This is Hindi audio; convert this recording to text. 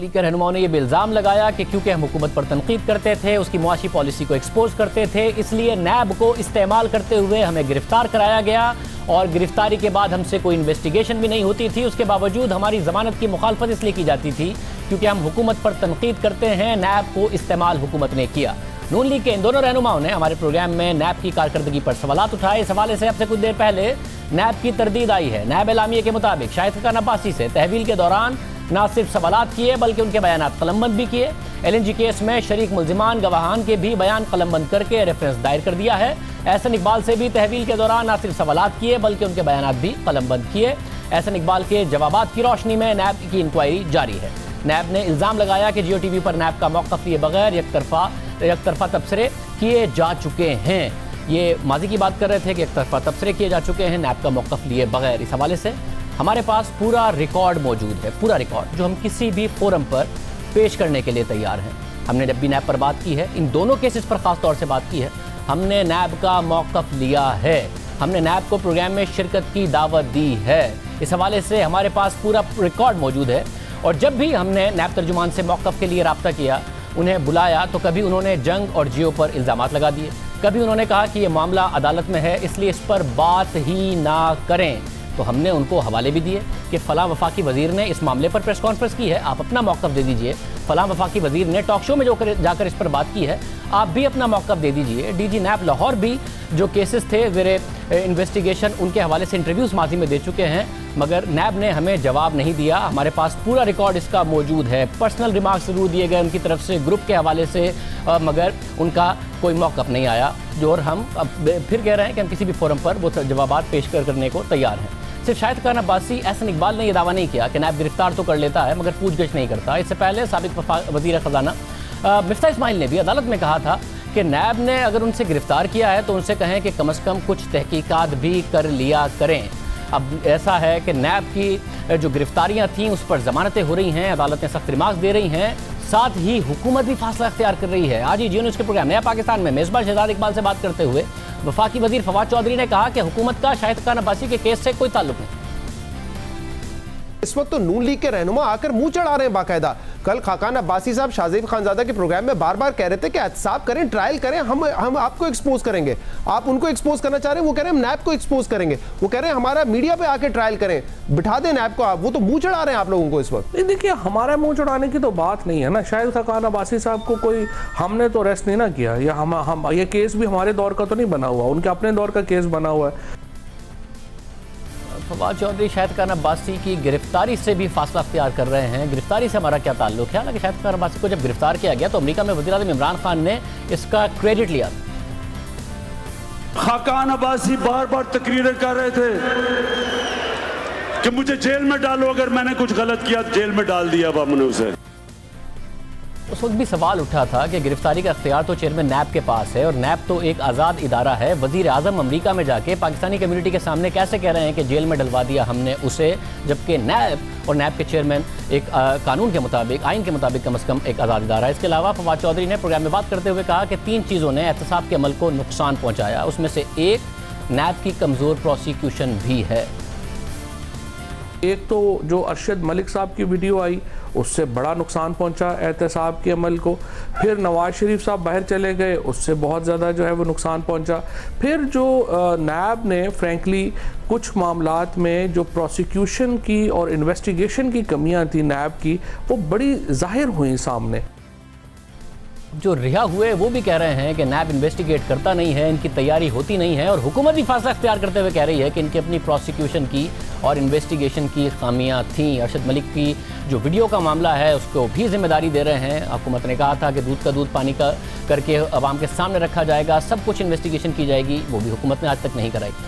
लीग के रहनुमाओं ने यह भी इल्ज़ाम लगाया कि क्योंकि हम हुकूमत पर तनकीद करते थे, उसकी मुआशी पॉलिसी को एक्सपोज करते थे, इसलिए नैब को इस्तेमाल करते हुए हमें गिरफ्तार कराया गया और गिरफ्तारी के बाद हमसे कोई इन्वेस्टिगेशन भी नहीं होती थी। उसके बावजूद हमारी जमानत की मुखालफत इसलिए की जाती थी क्योंकि हम हुकूमत पर तनकीद करते हैं। नैब को इस्तेमाल हुकूमत ने किया। नून लीग के इन दोनों रहनुमाओं ने हमारे प्रोग्राम में नैब की कारकर्दगी पर सवालात उठाए। इस हवाले से अब से कुछ देर पहले नैब की तरदीद आई है। नैब एलामिये के मुताबिक शाहिद खान अब्बासी से तहवील के दौरान न सिर्फ सवालात किए बल्कि उनके बयानात कलमबंद भी किए। LNG केस में शरीक मुल्जिमान गवाहान के भी बयान कलमबंद करके रेफरेंस दायर कर दिया है। एहसन इकबाल से भी तहवील के दौरान न सिर्फ सवालात किए बल्कि उनके बयानात भी कलमबंद किए। एहसन इकबाल के जवाबात की रोशनी में नैब की इंक्वायरी जारी है। नैब ने इल्ज़ाम लगाया कि जियो TV पर नैब का मौक़िफ़ लिए बगैर एक तरफा तबसरे किए जा चुके हैं। ये माजी की बात कर रहे थे कि एक तरफा तबसरे किए जा चुके हैं नैब का मौक़िफ़ लिए बगैर। इस हवाले से हमारे पास पूरा रिकॉर्ड मौजूद है, पूरा रिकॉर्ड जो हम किसी भी फोरम पर पेश करने के लिए तैयार हैं। हमने जब भी नैब पर बात की है, इन दोनों केसेस पर ख़ास तौर से बात की है, हमने नैब का मौक़िफ़ लिया है, हमने नैब को प्रोग्राम में शिरकत की दावत दी है। इस हवाले से हमारे पास पूरा रिकॉर्ड मौजूद है। और जब भी हमने नैब तर्जुमान से मौक़िफ़ के लिए रब्ता किया, उन्हें बुलाया, तो कभी उन्होंने जंग और जियो पर इल्ज़ामात लगा दिए, कभी उन्होंने कहा कि ये मामला अदालत में है इसलिए इस पर बात ही ना करें। तो हमने उनको हवाले भी दिए कि फ़लाँ वफाकी वज़ीर ने इस मामले पर प्रेस कॉन्फ्रेंस की है, आप अपना मौक़िफ़ दे दीजिए। फ़लाँ वफाकी वज़ीर ने टॉक शो में जाकर इस पर बात की है, आप भी अपना मौक़िफ़ दे दीजिए। DG नैब लाहौर भी जो केसेस थे ज़ेरे इन्वेस्टिगेशन, उनके हवाले से इंटरव्यूज़ माजी में दे चुके हैं, मगर नैब ने हमें जवाब नहीं दिया। हमारे पास पूरा रिकॉर्ड इसका मौजूद है। पर्सनल रिमार्क्स ज़रूर दिए गए उनकी तरफ से ग्रुप के हवाले से, मगर उनका कोई मौक़िफ़ नहीं आया। जो और हम अब फिर कह रहे हैं कि हम किसी भी फोरम पर वो जवाबात पेश करने को तैयार हैं। सिर्फ शाहिद खान अब्बासी, एहसन इकबाल ने यह दावा नहीं किया कि नैब गिरफ्तार तो कर लेता है मगर पूछगछ नहीं करता। इससे पहले साबिक वज़ीर ख़ज़ाना मिफ्ता इस्माइल ने भी अदालत में कहा था कि नैब ने अगर उनसे गिरफ्तार किया है तो उनसे कहें कि कम से कम कुछ तहकीकात भी कर लिया करें। अब ऐसा है कि नैब की जो गिरफ्तारियां थीं उस पर ज़मानतें हो रही हैं, अदालतें सख्त रिमार्क्स दे रही हैं, साथ ही हुकूमत भी फासला अख्तियार कर रही है। आज ही जियो न्यूज़ के प्रोग्राम नया पाकिस्तान में मेज़बान शहजाद इकबाल से बात करते हुए वफाकी वज़ीर फवाद चौधरी ने कहा कि हुकूमत का शाहिद खान अब्बासी के केस से कोई ताल्लुक नहीं। इस वक्त तो नून लीग के रहनुमा आकर मुंह चढ़ा रहे हैं बाकायदा। कल खाकान अब्बासी साहब शाहज़ेब खानज़ादा के प्रोग्राम में बार बार कह रहे थे कि एहतसाब करें, ट्रायल करें, हम आपको एक्सपोज करेंगे। आप उनको एक्सपोज करना चाह रहे हैं, वो कह रहे हैं हम नैब को एक्सपोज करेंगे। वो कह रहे हैं हमारा मीडिया पे आके ट्रायल करें, बिठा दें नैब को। आप वो तो मुंह चढ़ा रहे हैं आप लोगों को इस वक्त। देखिए, हमारा मुंह चढ़ाने की तो बात नहीं है ना। शाहिद खान अब्बासी साहब को कोई हमने तो अरेस्ट नहीं ना किया, या हम ये केस भी हमारे दौर का तो नहीं बना हुआ, उनके अपने दौर का केस बना हुआ है। फवाद चौधरी शाहिद खान अब्बासी की गिरफ्तारी से भी फासला अख्तियार कर रहे हैं। गिरफ्तारी से हमारा क्या ताल्लुक है? हालांकि शाहिद खान अब्बासी को जब गिरफ्तार किया गया तो अमेरिका में वज़ीर आज़म इमरान खान ने इसका क्रेडिट लिया। खाकान अब्बासी बार बार तकरीरें कर रहे थे कि मुझे जेल में डालो, अगर मैंने कुछ गलत किया जेल में डाल दिया हमने उसे। उस वक्त भी सवाल उठा था कि गिरफ्तारी का अख्तियार तो चेयरमैन नैब के पास है और नैब तो एक आज़ाद इदारा है। वज़ीर आज़म अमेरिका में जाके पाकिस्तानी कम्युनिटी के सामने कैसे कह रहे हैं कि जेल में डलवा दिया हमने उसे, जबकि नैब और नैब के चेयरमैन एक कानून के मुताबिक, आइन के मुताबिक कम से कम एक आज़ाद इदारा है। इसके अलावा फवाद चौधरी ने प्रोग्राम में बात करते हुए कहा कि 3 चीज़ों ने एहतसाब के अमल को नुकसान पहुँचाया। उसमें से एक नैब की कमज़ोर प्रोसिक्यूशन भी है। एक तो जो अरशद मलिक साहब की वीडियो आई, उससे बड़ा नुकसान पहुंचा एहतसाब के अमल को। फिर नवाज शरीफ साहब बाहर चले गए, उससे बहुत ज़्यादा जो है वो नुकसान पहुंचा। फिर जो नैब ने फ्रैंकली कुछ मामलात में जो प्रोसिक्यूशन की और इन्वेस्टिगेशन की कमियां थी नैब की, वो बड़ी जाहिर हुई सामने। जो रिहा हुए वो भी कह रहे हैं कि नैब इन्वेस्टिगेट करता नहीं है, इनकी तैयारी होती नहीं है, और हुकूमत भी फासला अख्तियार करते हुए कह रही है कि इनकी अपनी प्रोसिक्यूशन की और इन्वेस्टिगेशन की खामियां थीं। अरशद मलिक की जो वीडियो का मामला है उसको भी जिम्मेदारी दे रहे हैं। हुकूमत ने कहा था कि दूध का दूध पानी का करके अवाम के सामने रखा जाएगा, सब कुछ इन्वेस्टिगेशन की जाएगी, वो भी हुकूमत ने आज तक नहीं कराई।